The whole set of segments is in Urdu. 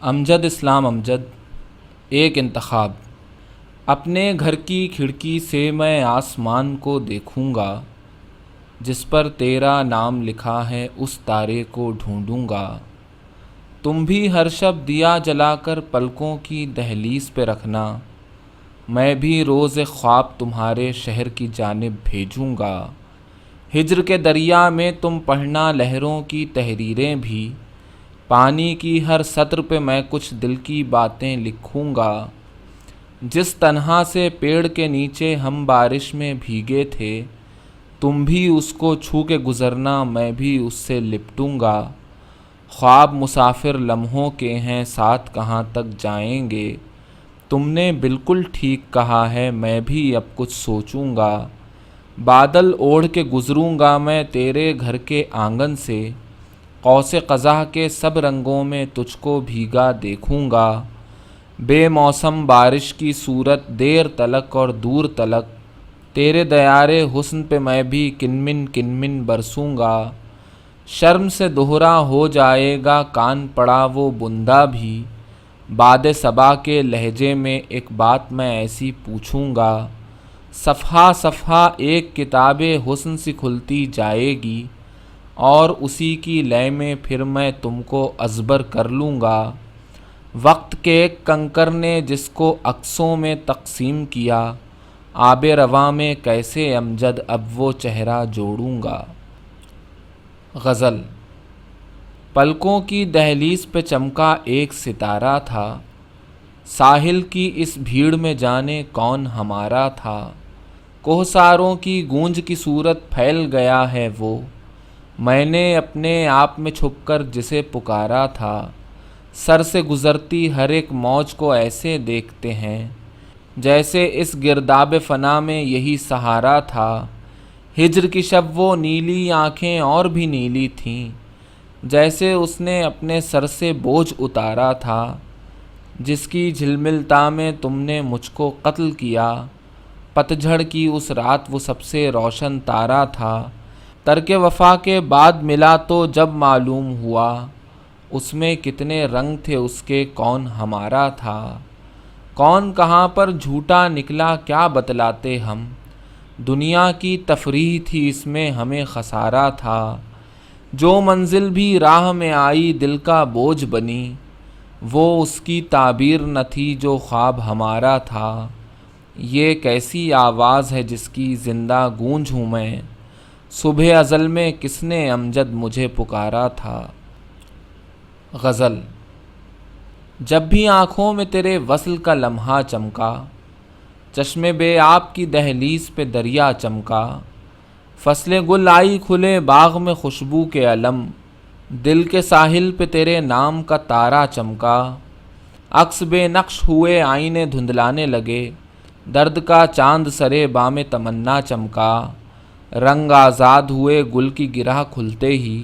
امجد اسلام امجد ایک انتخاب۔ اپنے گھر کی کھڑکی سے میں آسمان کو دیکھوں گا، جس پر تیرا نام لکھا ہے اس تارے کو ڈھونڈوں گا۔ تم بھی ہر شب دیا جلا کر پلکوں کی دہلیز پہ رکھنا، میں بھی روز خواب تمہارے شہر کی جانب بھیجوں گا۔ ہجر کے دریا میں تم پڑھنا لہروں کی تحریریں بھی، پانی کی ہر سطر پہ میں کچھ دل کی باتیں لکھوں گا۔ جس تنہا سے پیڑ کے نیچے ہم بارش میں بھیگے تھے، تم بھی اس کو چھو کے گزرنا، میں بھی اس سے لپٹوں گا۔ خواب مسافر لمحوں کے ہیں، ساتھ کہاں تک جائیں گے؟ تم نے بالکل ٹھیک کہا ہے، میں بھی اب کچھ سوچوں گا۔ بادل اوڑھ کے گزروں گا میں تیرے گھر کے آنگن سے، قوس قزح کے سب رنگوں میں تجھ کو بھیگا دیکھوں گا۔ بے موسم بارش کی صورت دیر تلک اور دور تلک، تیرے دیارے حسن پہ میں بھی کنمن کنمن برسوں گا۔ شرم سے دوہرا ہو جائے گا کان پڑا وہ بندہ بھی، باد صبا کے لہجے میں ایک بات میں ایسی پوچھوں گا۔ صفحہ صفحہ ایک کتاب حسن سی کھلتی جائے گی، اور اسی کی لے میں پھر میں تم کو ازبر کر لوں گا۔ وقت کے ایک کنکر نے جس کو عکسوں میں تقسیم کیا، آب رواں میں کیسے امجد اب وہ چہرہ جوڑوں گا۔ غزل۔ پلکوں کی دہلیز پہ چمکا ایک ستارہ تھا، ساحل کی اس بھیڑ میں جانے کون ہمارا تھا۔ کوہساروں کی گونج کی صورت پھیل گیا ہے وہ، میں نے اپنے آپ میں چھپ کر جسے پکارا تھا۔ سر سے گزرتی ہر ایک موج کو ایسے دیکھتے ہیں، جیسے اس گرداب فنا میں یہی سہارا تھا۔ ہجر کی شب وہ نیلی آنکھیں اور بھی نیلی تھیں، جیسے اس نے اپنے سر سے بوجھ اتارا تھا۔ جس کی جھلملتا میں تم نے مجھ کو قتل کیا، پتجھڑ کی اس رات وہ سب سے روشن تارا تھا۔ ترک وفا کے بعد ملا تو جب معلوم ہوا، اس میں کتنے رنگ تھے اس کے کون ہمارا تھا۔ کون کہاں پر جھوٹا نکلا کیا بتلاتے ہم، دنیا کی تفریح تھی اس میں ہمیں خسارہ تھا۔ جو منزل بھی راہ میں آئی دل کا بوجھ بنی، وہ اس کی تعبیر نہ تھی جو خواب ہمارا تھا۔ یہ کیسی آواز ہے جس کی زندہ گونج ہوں میں، صبح ازل میں کس نے امجد مجھے پکارا تھا۔ غزل۔ جب بھی آنکھوں میں تیرے وصل کا لمحہ چمکا، چشم بے آب کی دہلیز پہ دریا چمکا۔ فصل گل آئی کھلے باغ میں خوشبو کے علم، دل کے ساحل پہ تیرے نام کا تارا چمکا۔ عکس بے نقش ہوئے آئینے دھندلانے لگے، درد کا چاند سرے بام تمنا چمکا۔ رنگ آزاد ہوئے گل کی گرہ کھلتے ہی،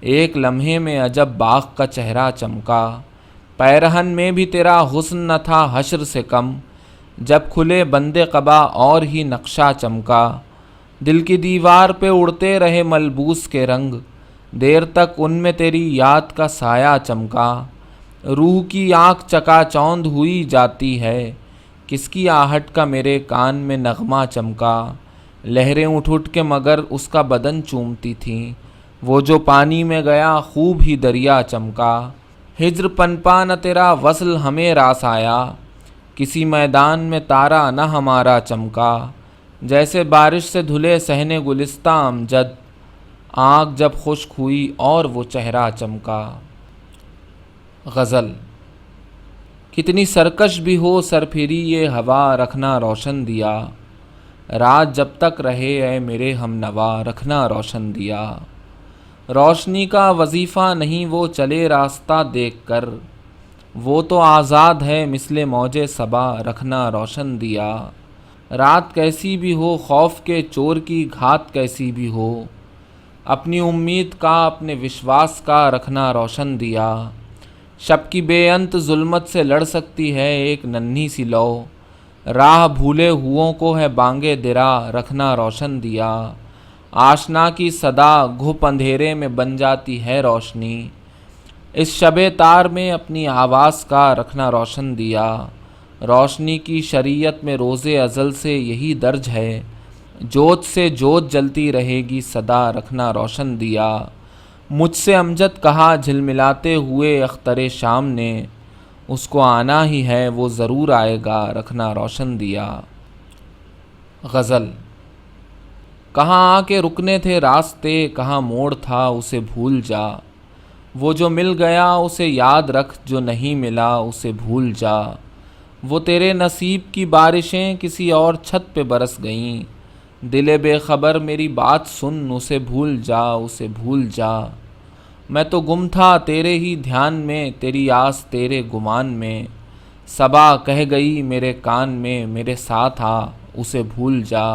ایک لمحے میں عجب باغ کا چہرہ چمکا۔ پیرہن میں بھی تیرا حسن نہ تھا حشر سے کم، جب کھلے بندے قبا اور ہی نقشہ چمکا۔ دل کی دیوار پہ اڑتے رہے ملبوس کے رنگ، دیر تک ان میں تیری یاد کا سایہ چمکا۔ روح کی آنکھ چکا چوندھ ہوئی جاتی ہے، کس کی آہٹ کا میرے کان میں نغمہ چمکا۔ لہریں اٹھ اٹھ کے مگر اس کا بدن چومتی تھیں، وہ جو پانی میں گیا خوب ہی دریا چمکا۔ ہجر پنپا نہ تیرا وصل ہمیں راس آیا، کسی میدان میں تارا نہ ہمارا چمکا۔ جیسے بارش سے دھلے صحن گلستاں امجد، آنکھ جب خشک ہوئی اور وہ چہرہ چمکا۔ غزل۔ کتنی سرکش بھی ہو سرپھری یہ ہوا، رکھنا روشن دیا، رات جب تک رہے اے میرے ہم نوا، رکھنا روشن دیا۔ روشنی کا وظیفہ نہیں وہ چلے راستہ دیکھ کر، وہ تو آزاد ہے مثل موج صبا، رکھنا روشن دیا۔ رات کیسی بھی ہو خوف کے چور کی گھات کیسی بھی ہو، اپنی امید کا اپنے وشواس کا رکھنا روشن دیا۔ شب کی بے انت ظلمت سے لڑ سکتی ہے ایک ننھی سی لو، راہ بھولے ہوئوں کو ہے بانگے درا، رکھنا روشن دیا۔ آشنا کی صدا گھپ اندھیرے میں بن جاتی ہے روشنی، اس شب تار میں اپنی آواز کا رکھنا روشن دیا، روشنی کی شریعت میں روز ازل سے یہی درج ہے، جوت سے جوت جلتی رہے گی صدا رکھنا روشن دیا۔ مجھ سے امجد کہا جھلملاتے ہوئے اختر شام نے، اس کو آنا ہی ہے وہ ضرور آئے گا رکھنا روشن دیا۔ غزل۔ کہاں آ کے رکنے تھے راستے، کہاں موڑ تھا اسے بھول جا، وہ جو مل گیا اسے یاد رکھ، جو نہیں ملا اسے بھول جا۔ وہ تیرے نصیب کی بارشیں کسی اور چھت پہ برس گئیں، دل بے خبر میری بات سن، اسے بھول جا اسے بھول جا۔ میں تو گم تھا تیرے ہی دھیان میں، تیری آس تیرے گمان میں، صبا کہہ گئی میرے کان میں میرے ساتھ آ اسے بھول جا۔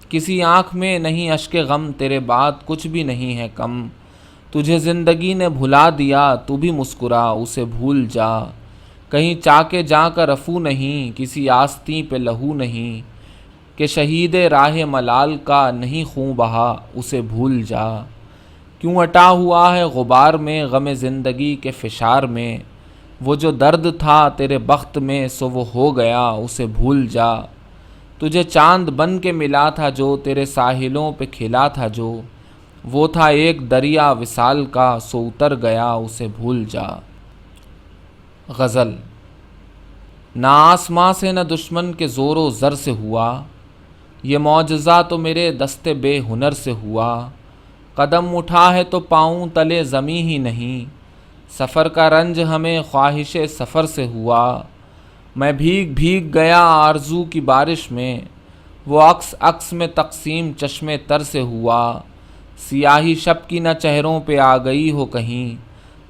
کسی آنکھ میں نہیں اشک غم، تیرے بعد کچھ بھی نہیں ہے کم، تجھے زندگی نے بھلا دیا تو بھی مسکرا اسے بھول جا۔ کہیں چاکے جا کر رفو نہیں، کسی آستیں پہ لہو نہیں، کہ شہید راہ ملال کا نہیں خون بہا اسے بھول جا۔ کیوں اٹا ہوا ہے غبار میں غم زندگی کے فشار میں، وہ جو درد تھا تیرے بخت میں سو وہ ہو گیا اسے بھول جا۔ تجھے چاند بن کے ملا تھا جو، تیرے ساحلوں پہ کھلا تھا جو، وہ تھا ایک دریا وصال کا سو اتر گیا اسے بھول جا۔ غزل۔ نہ آسماں سے نہ دشمن کے زور و زر سے ہوا، یہ معجزہ تو میرے دست بے ہنر سے ہوا۔ قدم اٹھا ہے تو پاؤں تلے زمیں ہی نہیں، سفر کا رنج ہمیں خواہش سفر سے ہوا۔ میں بھیگ بھیگ گیا آرزو کی بارش میں، وہ عکس عکس میں تقسیم چشمے تر سے ہوا۔ سیاہی شب کی نہ چہروں پہ آ گئی ہو کہیں،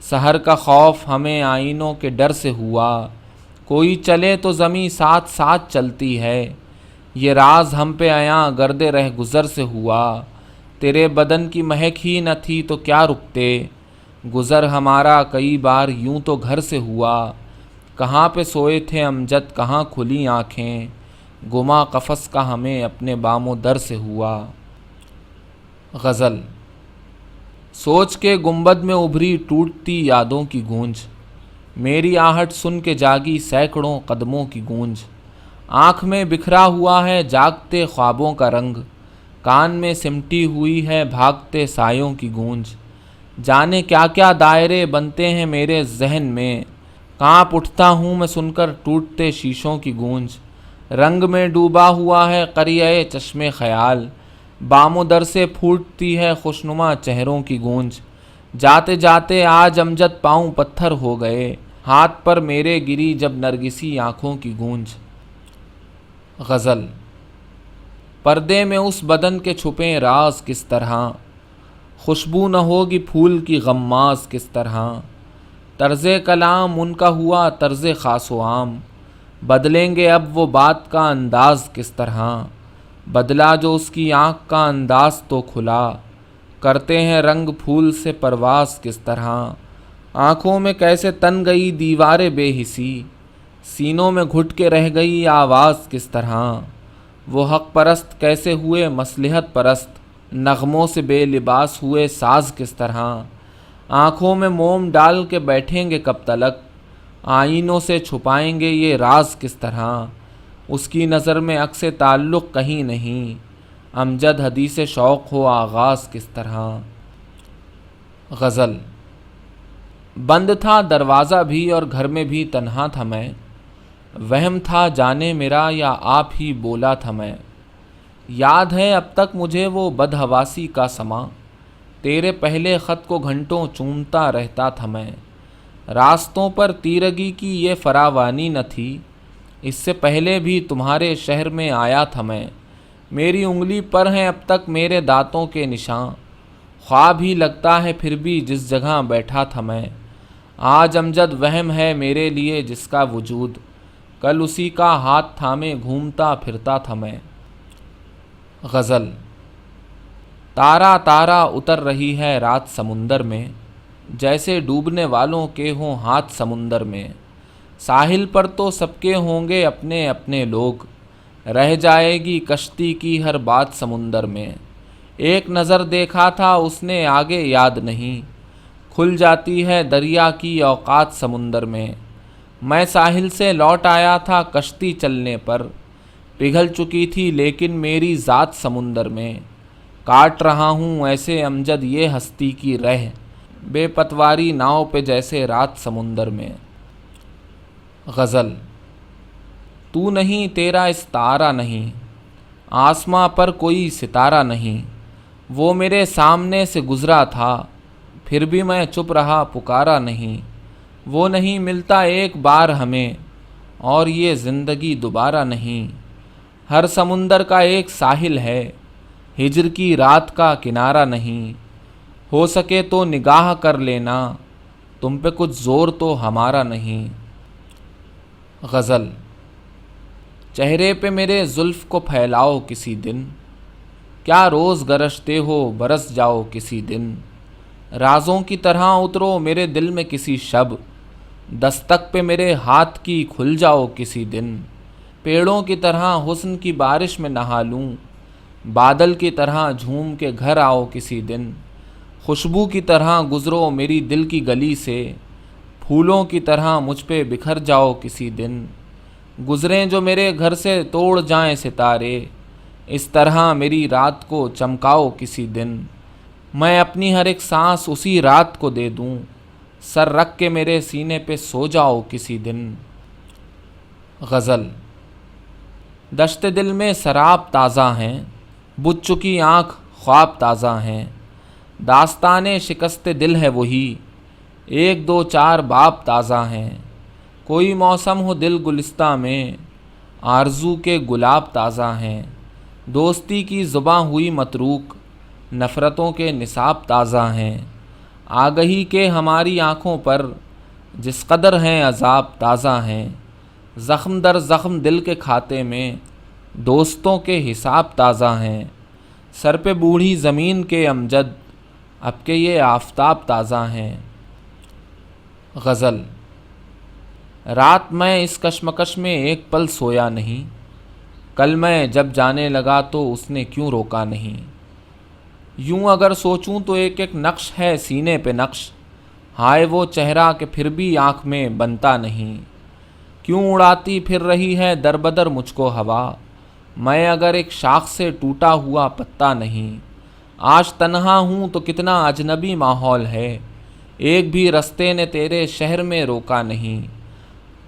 سحر کا خوف ہمیں آئینوں کے ڈر سے ہوا۔ کوئی چلے تو زمیں ساتھ ساتھ چلتی ہے، یہ راز ہم پہ عیاں گرد رہ گزر سے ہوا۔ تیرے بدن کی مہک ہی نہ تھی تو کیا رکتے، گزر ہمارا کئی بار یوں تو گھر سے ہوا۔ کہاں پہ سوئے تھے امجد کہاں کھلی آنکھیں، گما قفس کا ہمیں اپنے بام و در سے ہوا۔ غزل۔ سوچ کے گنبد میں ابھری ٹوٹتی یادوں کی گونج، میری آہٹ سن کے جاگی سینکڑوں قدموں کی گونج۔ آنکھ میں بکھرا ہوا ہے جاگتے خوابوں کا رنگ، کان میں سمٹی ہوئی ہے بھاگتے سایوں کی گونج۔ جانے کیا کیا دائرے بنتے ہیں میرے ذہن میں، کانپ اٹھتا ہوں میں سن کر ٹوٹتے شیشوں کی گونج۔ رنگ میں ڈوبا ہوا ہے قریۂ چشم خیال، بام و در سے پھوٹتی ہے خوشنما چہروں کی گونج۔ جاتے جاتے آج امجد پاؤں پتھر ہو گئے، ہاتھ پر میرے گری جب نرگسی آنکھوں کی گونج۔ غزل۔ پردے میں اس بدن کے چھپے راز کس طرح، خوشبو نہ ہوگی پھول کی غماز کس طرح۔ طرز کلام ان کا ہوا طرز خاص و عام، بدلیں گے اب وہ بات کا انداز کس طرح۔ بدلا جو اس کی آنکھ کا انداز تو کھلا، کرتے ہیں رنگ پھول سے پرواز کس طرح۔ آنکھوں میں کیسے تن گئی دیوار بے حسی، سینوں میں گھٹ کے رہ گئی آواز کس طرح۔ وہ حق پرست کیسے ہوئے مصلحت پرست، نغموں سے بے لباس ہوئے ساز کس طرح۔ آنکھوں میں موم ڈال کے بیٹھیں گے کب تلک، آئینوں سے چھپائیں گے یہ راز کس طرح۔ اس کی نظر میں عکس تعلق کہیں نہیں، امجد حدیث شوق ہو آغاز کس طرح۔ غزل۔ بند تھا دروازہ بھی اور گھر میں بھی تنہا تھا میں، وہم تھا جانے میرا یا آپ ہی بولا تھا میں۔ یاد ہے اب تک مجھے وہ بدحواسی کا سماں، تیرے پہلے خط کو گھنٹوں چومتا رہتا تھا میں۔ راستوں پر تیرگی کی یہ فراوانی نہ تھی، اس سے پہلے بھی تمہارے شہر میں آیا تھا میں۔ میری انگلی پر ہیں اب تک میرے دانتوں کے نشاں، خواب ہی لگتا ہے پھر بھی جس جگہ بیٹھا تھا میں۔ آج امجد وہم ہے میرے لیے جس کا وجود، کل اسی کا ہاتھ تھامے گھومتا پھرتا تھا میں۔ غزل۔ تارا تارا اتر رہی ہے رات سمندر میں، جیسے ڈوبنے والوں کے ہوں ہاتھ سمندر میں۔ ساحل پر تو سب کے ہوں گے اپنے اپنے لوگ، رہ جائے گی کشتی کی ہر بات سمندر میں۔ ایک نظر دیکھا تھا اس نے آگے یاد نہیں، کھل جاتی ہے دریا کی اوقات سمندر میں۔ میں ساحل سے لوٹ آیا تھا کشتی چلنے پر، پگھل چکی تھی لیکن میری ذات سمندر میں۔ کاٹ رہا ہوں ایسے امجد یہ ہستی کی رہ، بے پتواری ناؤ پہ جیسے رات سمندر میں۔ غزل۔ تو نہیں تیرا استعارہ نہیں، آسماں پر کوئی ستارہ نہیں، وہ میرے سامنے سے گزرا تھا پھر بھی میں چپ رہا پکارا نہیں۔ وہ نہیں ملتا ایک بار ہمیں اور یہ زندگی دوبارہ نہیں۔ ہر سمندر کا ایک ساحل ہے، ہجر کی رات کا کنارہ نہیں۔ ہو سکے تو نگاہ کر لینا، تم پہ کچھ زور تو ہمارا نہیں۔ غزل۔ چہرے پہ میرے زلف کو پھیلاؤ کسی دن، کیا روز گرجتے ہو برس جاؤ کسی دن۔ رازوں کی طرح اترو میرے دل میں کسی شب، دستک پہ میرے ہاتھ کی کھل جاؤ کسی دن۔ پیڑوں کی طرح حسن کی بارش میں نہا لوں، بادل کی طرح جھوم کے گھر آؤ کسی دن۔ خوشبو کی طرح گزرو میری دل کی گلی سے، پھولوں کی طرح مجھ پہ بکھر جاؤ کسی دن۔ گزریں جو میرے گھر سے توڑ جائیں ستارے، اس طرح میری رات کو چمکاؤ کسی دن۔ میں اپنی ہر ایک سانس اسی رات کو دے دوں، سر رکھ کے میرے سینے پہ سو جاؤ کسی دن۔ غزل۔ دشت دل میں سراب تازہ ہیں، بجھ چکی آنکھ خواب تازہ ہیں۔ داستان شکست دل ہے وہی، ایک دو چار باب تازہ ہیں۔ کوئی موسم ہو دل گلستہ میں، آرزو کے گلاب تازہ ہیں۔ دوستی کی زباں ہوئی متروک، نفرتوں کے نصاب تازہ ہیں۔ آگہی کے ہماری آنکھوں پر جس قدر ہیں عذاب تازہ ہیں۔ زخم در زخم دل کے کھاتے میں، دوستوں کے حساب تازہ ہیں۔ سر پہ بوڑھی زمین کے امجد، اب کے یہ آفتاب تازہ ہیں۔ غزل۔ رات میں اس کشمکش میں ایک پل سویا نہیں، کل میں جب جانے لگا تو اس نے کیوں روکا نہیں۔ یوں اگر سوچوں تو ایک ایک نقش ہے سینے پہ نقش، ہائے وہ چہرہ کہ پھر بھی آنکھ میں بنتا نہیں۔ کیوں اڑاتی پھر رہی ہے در بدر مجھ کو ہوا، میں اگر ایک شاخ سے ٹوٹا ہوا پتا نہیں۔ آج تنہا ہوں تو کتنا اجنبی ماحول ہے، ایک بھی رستے نے تیرے شہر میں روکا نہیں۔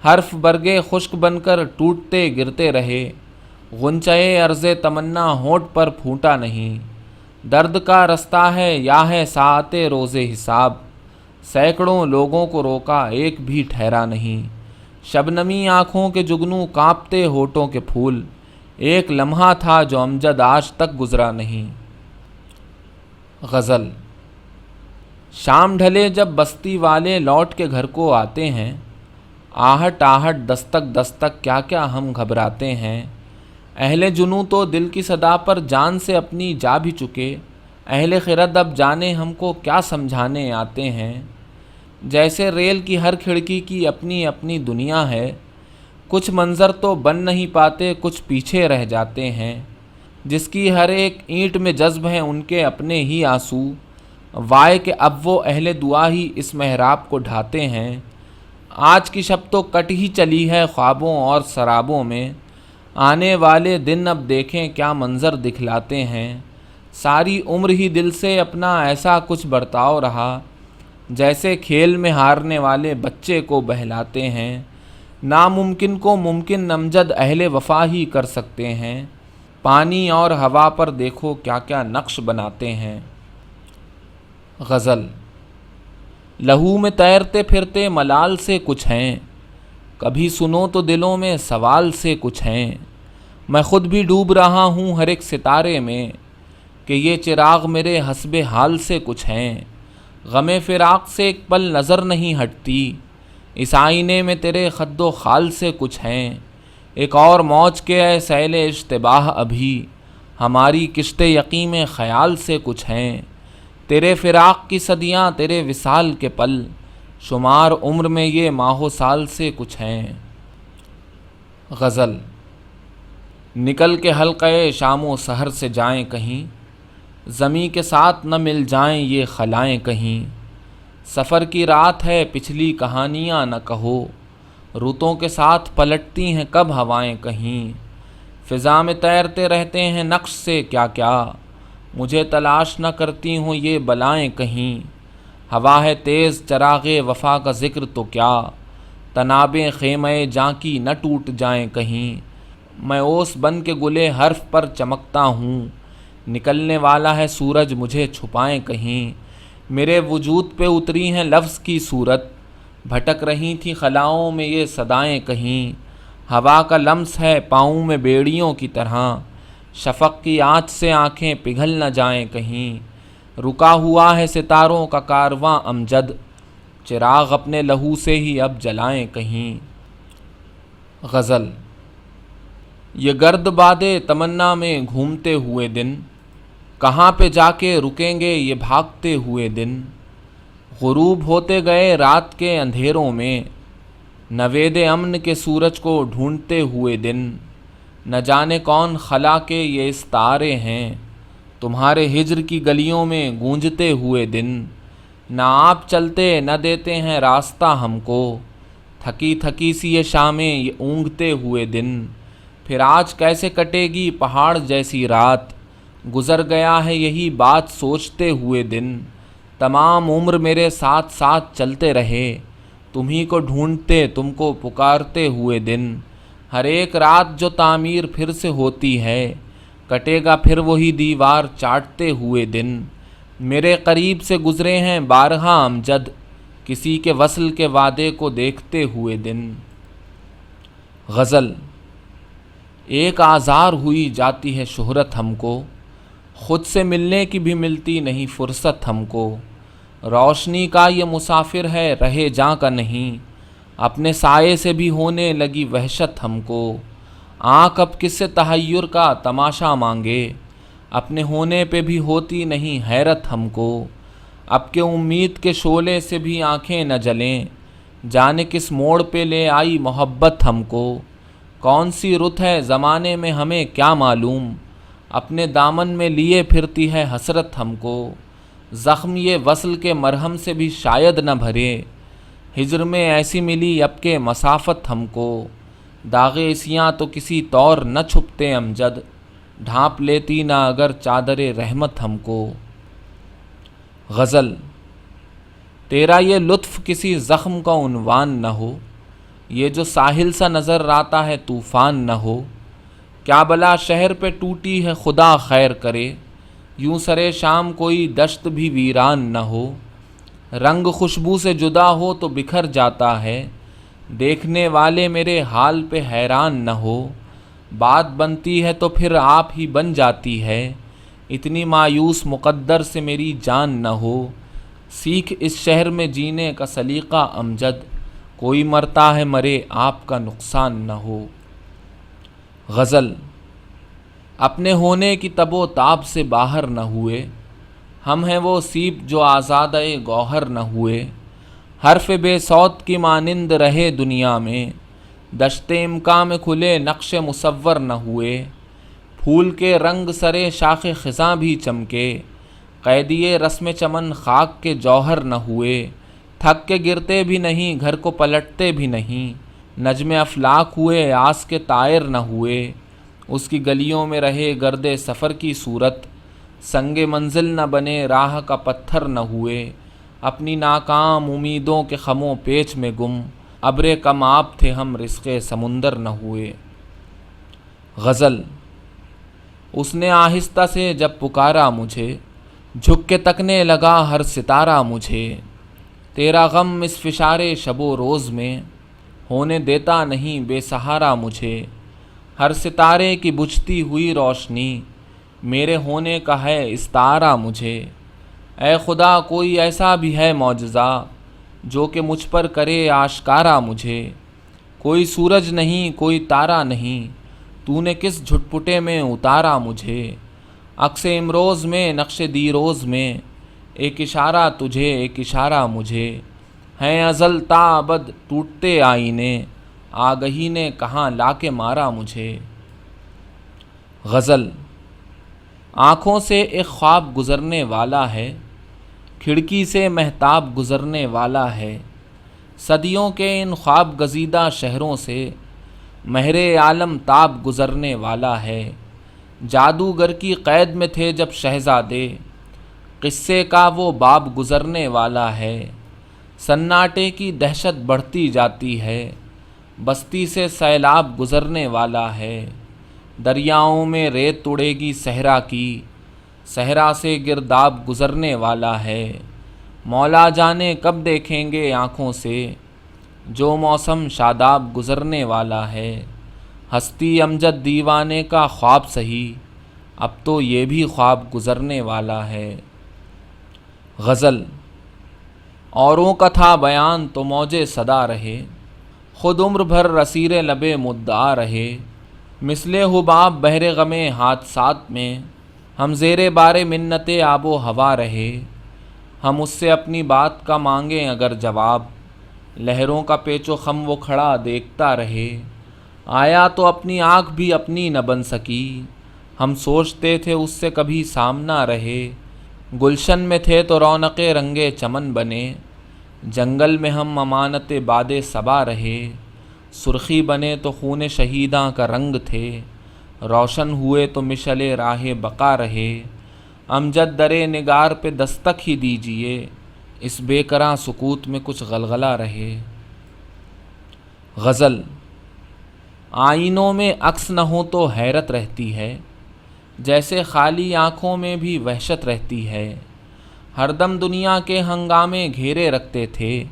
حرف برگے خشک بن کر ٹوٹتے گرتے رہے، غنچۂ عرض تمنا ہونٹ پر پھوٹا نہیں۔ درد کا رستہ ہے یا ہے ساعت روز حساب، سینکڑوں لوگوں کو روکا ایک بھی ٹھہرا نہیں۔ شبنمی آنکھوں کے جگنوں کانپتے ہونٹوں کے پھول، ایک لمحہ تھا جو امجد آج تک گزرا نہیں۔ غزل۔ شام ڈھلے جب بستی والے لوٹ کے گھر کو آتے ہیں، آہٹ آہٹ دستک دستک کیا کیا ہم گھبراتے ہیں۔ اہل جنوں تو دل کی صدا پر جان سے اپنی جا بھی چکے، اہل خرد اب جانے ہم کو کیا سمجھانے آتے ہیں۔ جیسے ریل کی ہر کھڑکی کی اپنی اپنی دنیا ہے، کچھ منظر تو بن نہیں پاتے کچھ پیچھے رہ جاتے ہیں۔ جس کی ہر ایک اینٹ میں جذب ہیں ان کے اپنے ہی آنسو، وائے کہ اب وہ اہل دعا ہی اس محراب کو ڈھاتے ہیں۔ آج کی شب تو کٹ ہی چلی ہے خوابوں اور سرابوں میں، آنے والے دن اب دیکھیں کیا منظر دکھلاتے ہیں۔ ساری عمر ہی دل سے اپنا ایسا کچھ برتاؤ رہا، جیسے کھیل میں ہارنے والے بچے کو بہلاتے ہیں۔ ناممکن کو ممکن امجد اہل وفا ہی کر سکتے ہیں، پانی اور ہوا پر دیکھو کیا کیا نقش بناتے ہیں۔ غزل۔ لہو میں تیرتے پھرتے ملال سے کچھ ہیں، کبھی سنو تو دلوں میں سوال سے کچھ ہیں۔ میں خود بھی ڈوب رہا ہوں ہر ایک ستارے میں، کہ یہ چراغ میرے حسب حال سے کچھ ہیں۔ غم فراق سے ایک پل نظر نہیں ہٹتی، اس آئینے میں تیرے خد و خال سے کچھ ہیں۔ ایک اور موج کے اے سیل اشتباہ ابھی، ہماری کشت یقین میں خیال سے کچھ ہیں۔ تیرے فراق کی صدیاں تیرے وصال کے پل، شمار عمر میں یہ ماہ و سال سے کچھ ہیں۔ غزل۔ نکل کے حلقۂ شام و سحر سے جائیں کہیں، زمیں کے ساتھ نہ مل جائیں یہ خلائیں کہیں۔ سفر کی رات ہے پچھلی کہانیاں نہ کہو، رتوں کے ساتھ پلٹتی ہیں کب ہوائیں کہیں، فضا میں تیرتے رہتے ہیں نقش سے کیا کیا، مجھے تلاش نہ کرتی ہوں یہ بلائیں کہیں، ہوا ہے تیز چراغ وفا کا ذکر تو کیا، تنابیں خیمہ جاں کی نہ ٹوٹ جائیں کہیں، میں اوس بن کے گلے حرف پر چمکتا ہوں، نکلنے والا ہے سورج مجھے چھپائیں کہیں، میرے وجود پہ اتری ہیں لفظ کی صورت، بھٹک رہی تھی خلاؤں میں یہ صدائیں کہیں، ہوا کا لمس ہے پاؤں میں بیڑیوں کی طرح، شفق کی آنچ سے آنکھیں پگھل نہ جائیں کہیں، رکا ہوا ہے ستاروں کا کارواں امجد، چراغ اپنے لہو سے ہی اب جلائیں کہیں۔ غزل۔ یہ گرد بادے تمنا میں گھومتے ہوئے دن، کہاں پہ جا کے رکیں گے یہ بھاگتے ہوئے دن، غروب ہوتے گئے رات کے اندھیروں میں، نوید امن کے سورج کو ڈھونڈتے ہوئے دن، نہ جانے کون خلا کے یہ استارے ہیں، تمہارے ہجر کی گلیوں میں گونجتے ہوئے دن، نہ آپ چلتے نہ دیتے ہیں راستہ ہم کو، تھکی تھکی سی یہ شامیں یہ اونگتے ہوئے دن، پھر آج کیسے کٹے گی پہاڑ جیسی رات، گزر گیا ہے یہی بات سوچتے ہوئے دن، تمام عمر میرے ساتھ ساتھ چلتے رہے، تمہیں کو ڈھونڈتے تم کو پکارتے ہوئے دن، ہر ایک رات جو تعمیر پھر سے ہوتی ہے، کٹے گا پھر وہی دیوار چاٹتے ہوئے دن، میرے قریب سے گزرے ہیں بارہا امجد، کسی کے وصل کے وعدے کو دیکھتے ہوئے دن۔ غزل۔ ایک آزار ہوئی جاتی ہے شہرت ہم کو، خود سے ملنے کی بھی ملتی نہیں فرصت ہم کو، روشنی کا یہ مسافر ہے رہے جاں کا نہیں، اپنے سائے سے بھی ہونے لگی وحشت ہم کو، آنکھ اب کس سے تحیر کا تماشا مانگے، اپنے ہونے پہ بھی ہوتی نہیں حیرت ہم کو، اب کہ امید کے شعلے سے بھی آنکھیں نہ جلیں، جانے کس موڑ پہ لے آئی محبت ہم کو، کون سی رت ہے زمانے میں ہمیں کیا معلوم، اپنے دامن میں لیے پھرتی ہے حسرت ہم کو، زخم یہ وصل کے مرہم سے بھی شاید نہ بھرے، ہجر میں ایسی ملی اب کے مسافت ہم کو، داغ اسیاں تو کسی طور نہ چھپتے امجد، ڈھانپ لیتی نہ اگر چادر رحمت ہم کو۔ غزل۔ تیرا یہ لطف کسی زخم کا عنوان نہ ہو، یہ جو ساحل سا نظر آتا ہے طوفان نہ ہو، کیا بلا شہر پہ ٹوٹی ہے خدا خیر کرے، یوں سرے شام کوئی دشت بھی ویران نہ ہو، رنگ خوشبو سے جدا ہو تو بکھر جاتا ہے، دیکھنے والے میرے حال پہ حیران نہ ہو، بات بنتی ہے تو پھر آپ ہی بن جاتی ہے، اتنی مایوس مقدر سے میری جان نہ ہو، سیکھ اس شہر میں جینے کا سلیقہ امجد، کوئی مرتا ہے مرے آپ کا نقصان نہ ہو۔ غزل۔ اپنے ہونے کی تب و تاب سے باہر نہ ہوئے، ہم ہیں وہ سیب جو آزادہ گوہر نہ ہوئے، حرف بے صوت کی مانند رہے دنیا میں، دشت امکاں میں کھلے نقش مصور نہ ہوئے، پھول کے رنگ سرے شاخ خزاں بھی چمکے، قیدی رسم چمن خاک کے جوہر نہ ہوئے، تھک کے گرتے بھی نہیں گھر کو پلٹتے بھی نہیں، نجم افلاک ہوئے آس کے طائر نہ ہوئے، اس کی گلیوں میں رہے گرد سفر کی صورت، سنگ منزل نہ بنے راہ کا پتھر نہ ہوئے، اپنی ناکام امیدوں کے خم و پیچ میں گم، ابر کم آب تھے ہم رزق سمندر نہ ہوئے۔ غزل۔ اس نے آہستہ سے جب پکارا مجھے، جھک کے تکنے لگا ہر ستارہ مجھے، تیرا غم اس فشارے شب و روز میں، ہونے دیتا نہیں بے سہارا مجھے، ہر ستارے کی بجھتی ہوئی روشنی، میرے ہونے کا ہے استعارہ مجھے، اے خدا کوئی ایسا بھی ہے معجزہ، جو کہ مجھ پر کرے آشکارا مجھے، کوئی سورج نہیں کوئی تارا نہیں، تو نے کس جھٹپٹے میں اتارا مجھے، عکس امروز میں نقش دیروز میں، ایک اشارہ تجھے ایک اشارہ مجھے، ہیں ازل تا ابد ٹوٹتے آئینے، آگہی نے کہاں لا کے مارا مجھے۔ غزل۔ آنکھوں سے ایک خواب گزرنے والا ہے، کھڑکی سے مہتاب گزرنے والا ہے، صدیوں کے ان خواب گزیدہ شہروں سے مہر عالم تاب گزرنے والا ہے۔ جادوگر کی قید میں تھے جب شہزادے، قصے کا وہ باب گزرنے والا ہے۔ سناٹے کی دہشت بڑھتی جاتی ہے، بستی سے سیلاب گزرنے والا ہے۔ دریاؤں میں ریت اڑے گی صحرا کی، صحرا سے گرداب گزرنے والا ہے۔ مولا جانے کب دیکھیں گے آنکھوں سے جو موسم شاداب گزرنے والا ہے۔ ہستی امجد دیوانے کا خواب سہی، اب تو یہ بھی خواب گزرنے والا ہے۔ غزل۔ اوروں کا تھا بیان تو موجے صدا رہے، خود عمر بھر اسیر لبے مدعا رہے۔ مثل حباب بحر غم حادثات میں، ہم زیر بار منت آب و ہوا رہے۔ ہم اس سے اپنی بات کا مانگیں اگر جواب، لہروں کا پیچ و خم وہ کھڑا دیکھتا رہے۔ آیا تو اپنی آنکھ بھی اپنی نہ بن سکی، ہم سوچتے تھے اس سے کبھی سامنا رہے۔ گلشن میں تھے تو رونق رنگے چمن بنے، جنگل میں ہم امانت باد صبا رہے۔ سرخی بنے تو خون شہیداں کا رنگ تھے، روشن ہوئے تو مشعل راہ بقا رہے۔ امجد درے نگار پہ دستک ہی دیجئے، اس بے کراں سکوت میں کچھ غلغلہ رہے۔ غزل۔ آئینوں میں عکس نہ ہو تو حیرت رہتی ہے، جیسے خالی آنکھوں میں بھی وحشت رہتی ہے۔ ہر دم دنیا کے ہنگامے گھیرے رکھتے تھے،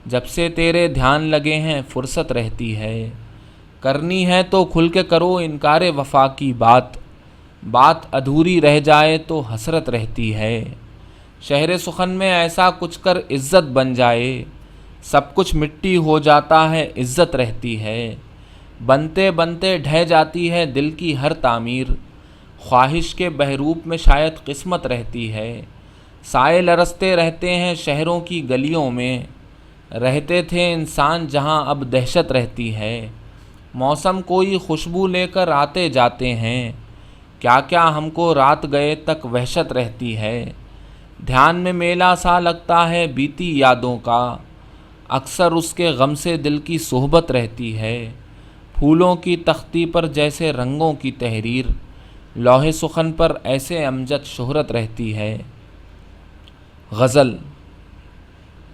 جب سے تیرے دھیان لگے ہیں فرصت رہتی ہے۔ کرنی ہے تو کھل کے کرو انکار وفا کی بات، بات ادھوری رہ جائے تو حسرت رہتی ہے۔ شہر سخن میں ایسا کچھ کر عزت بن جائے، سب کچھ مٹی ہو جاتا ہے عزت رہتی ہے۔ بنتے بنتے ڈھہ جاتی ہے دل کی ہر تعمیر، خواہش کے بحروپ میں شاید قسمت رہتی ہے۔ سائے لرزتے رہتے ہیں شہروں کی گلیوں میں، رہتے تھے انسان جہاں اب دہشت رہتی ہے۔ موسم کوئی خوشبو لے کر آتے جاتے ہیں، کیا کیا ہم کو رات گئے تک وحشت رہتی ہے۔ دھیان میں میلہ سا لگتا ہے بیتی یادوں کا، اکثر اس کے غم سے دل کی صحبت رہتی ہے۔ پھولوں کی تختی پر جیسے رنگوں کی تحریر، لوح سخن پر ایسے امجد شہرت رہتی ہے۔ غزل۔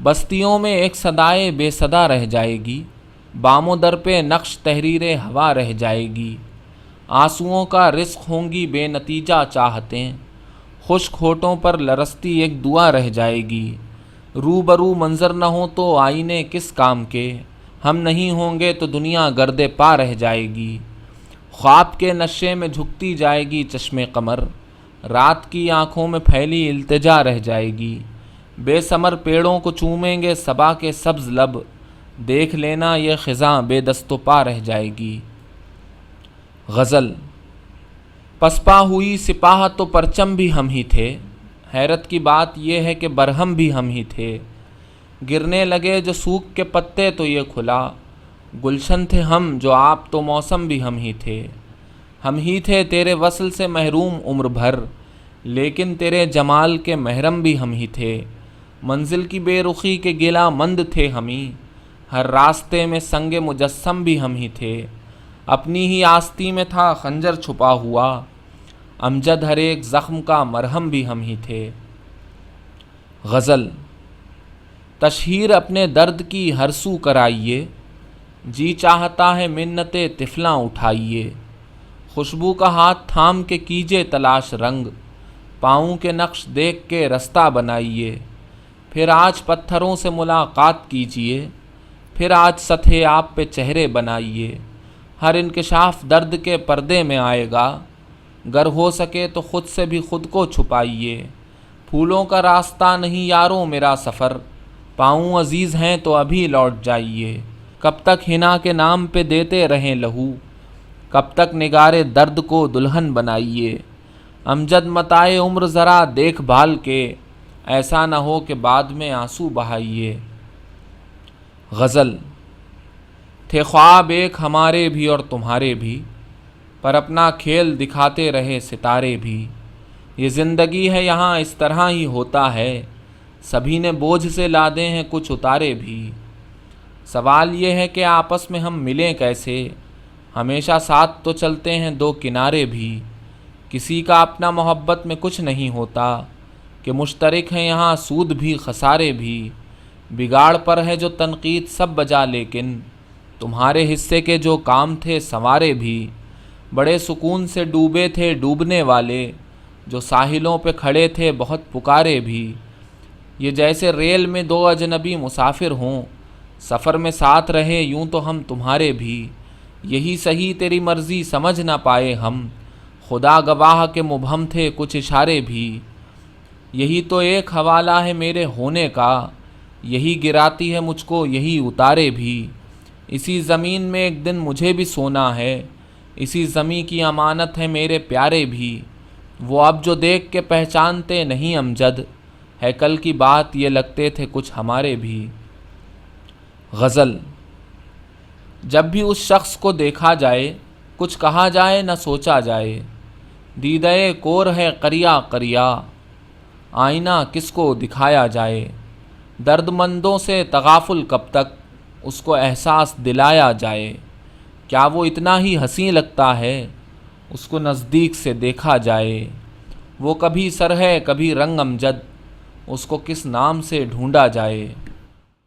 بستیوں میں ایک صدائے بے صدا رہ جائے گی، بام و در پہ نقش تحریر ہوا رہ جائے گی۔ آنسوؤں کا رزق ہوں گی بے نتیجہ چاہتیں، خشک ہونٹوں پر لرزتی ایک دعا رہ جائے گی۔ روبرو منظر نہ ہو تو آئینے کس کام کے، ہم نہیں ہوں گے تو دنیا گرد پا رہ جائے گی۔ خواب کے نشے میں جھکتی جائے گی چشم قمر، رات کی آنکھوں میں پھیلی التجا رہ جائے گی۔ بے ثمر پیڑوں کو چومیں گے صبا کے سبز لب، دیکھ لینا یہ خزاں بے دست و پا رہ جائے گی۔ غزل۔ پسپا ہوئی سپاہ تو پرچم بھی ہم ہی تھے، حیرت کی بات یہ ہے کہ برہم بھی ہم ہی تھے۔ گرنے لگے جو سوکھ کے پتے تو یہ کھلا، گلشن تھے ہم جو آپ تو موسم بھی ہم ہی تھے۔ ہم ہی تھے تیرے وصل سے محروم عمر بھر، لیکن تیرے جمال کے محرم بھی ہم ہی تھے۔ منزل کی بے رخی کے گلہ مند تھے ہم ہی، ہر راستے میں سنگ مجسم بھی ہم ہی تھے۔ اپنی ہی آستی میں تھا خنجر چھپا ہوا، امجد ہر ایک زخم کا مرہم بھی ہم ہی تھے۔ غزل۔ تشہیر اپنے درد کی ہر سو کرائیے، جی چاہتا ہے منت طفلاں اٹھائیے۔ خوشبو کا ہاتھ تھام کے کیجے تلاش رنگ، پاؤں کے نقش دیکھ کے رستہ بنائیے۔ پھر آج پتھروں سے ملاقات کیجیے، پھر آج سطح آپ پہ چہرے بنائیے۔ ہر انکشاف درد کے پردے میں آئے گا، گر ہو سکے تو خود سے بھی خود کو چھپائیے۔ پھولوں کا راستہ نہیں یاروں میرا سفر، پاؤں عزیز ہیں تو ابھی لوٹ جائیے۔ کب تک حنا کے نام پہ دیتے رہیں لہو، کب تک نگارے درد کو دلہن بنائیے۔ امجد متائے عمر ذرا دیکھ بھال کے، ایسا نہ ہو کہ بعد میں آنسو بہائیے۔ غزل۔ تھے خواب ایک ہمارے بھی اور تمہارے بھی، پر اپنا کھیل دکھاتے رہے ستارے بھی۔ یہ زندگی ہے یہاں اس طرح ہی ہوتا ہے، سبھی نے بوجھ سے لادے ہیں کچھ اتارے بھی۔ سوال یہ ہے کہ آپس میں ہم ملیں کیسے، ہمیشہ ساتھ تو چلتے ہیں دو کنارے بھی۔ کسی کا اپنا محبت میں کچھ نہیں ہوتا، کہ مشترک ہیں یہاں سود بھی خسارے بھی۔ بگاڑ پر ہے جو تنقید سب بجا، لیکن تمہارے حصے کے جو کام تھے سنوارے بھی۔ بڑے سکون سے ڈوبے تھے ڈوبنے والے، جو ساحلوں پہ کھڑے تھے بہت پکارے بھی۔ یہ جیسے ریل میں دو اجنبی مسافر ہوں، سفر میں ساتھ رہے یوں تو ہم تمہارے بھی۔ یہی صحیح تیری مرضی سمجھ نہ پائے ہم، خدا گواہ کے مبہم تھے کچھ اشارے بھی۔ یہی تو ایک حوالہ ہے میرے ہونے کا، یہی گراتی ہے مجھ کو یہی اتارے بھی۔ اسی زمین میں ایک دن مجھے بھی سونا ہے، اسی زمیں کی امانت ہے میرے پیارے بھی۔ وہ اب جو دیکھ کے پہچانتے نہیں امجد، ہے کل کی بات یہ لگتے تھے کچھ ہمارے بھی۔ غزل۔ جب بھی اس شخص کو دیکھا جائے، کچھ کہا جائے نہ سوچا جائے۔ دیدہ کور ہے قریہ قریہ، آئینہ کس کو دکھایا جائے۔ درد مندوں سے تغافل کب تک، اس کو احساس دلایا جائے۔ کیا وہ اتنا ہی حسین لگتا ہے، اس کو نزدیک سے دیکھا جائے۔ وہ کبھی سر ہے کبھی رنگ امجد، اس کو کس نام سے ڈھونڈا جائے۔